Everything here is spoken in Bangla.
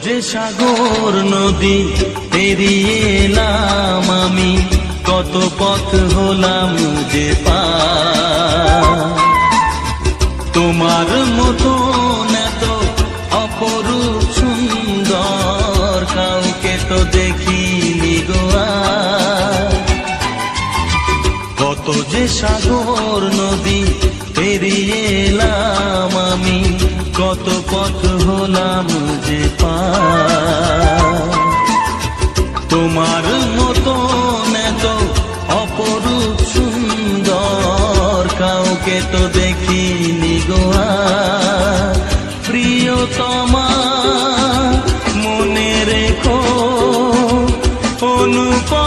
যে সাগর নদী পেরিয়ে এলাম আমি, কত পথ হলাম যে পার। তোমার মতো এত অপরূপ সুন্দর কাউকে তো দেখিনি গো আর। কত যে সাগর নদী পেরিয়ে এলাম আমি, কত পথ হলাম যে পার। তোমার মতো এত অপরূপ সুন্দর কাউকে তো দেখিনি গো আর। প্রিয়তমা মনে রেখো অনুপমা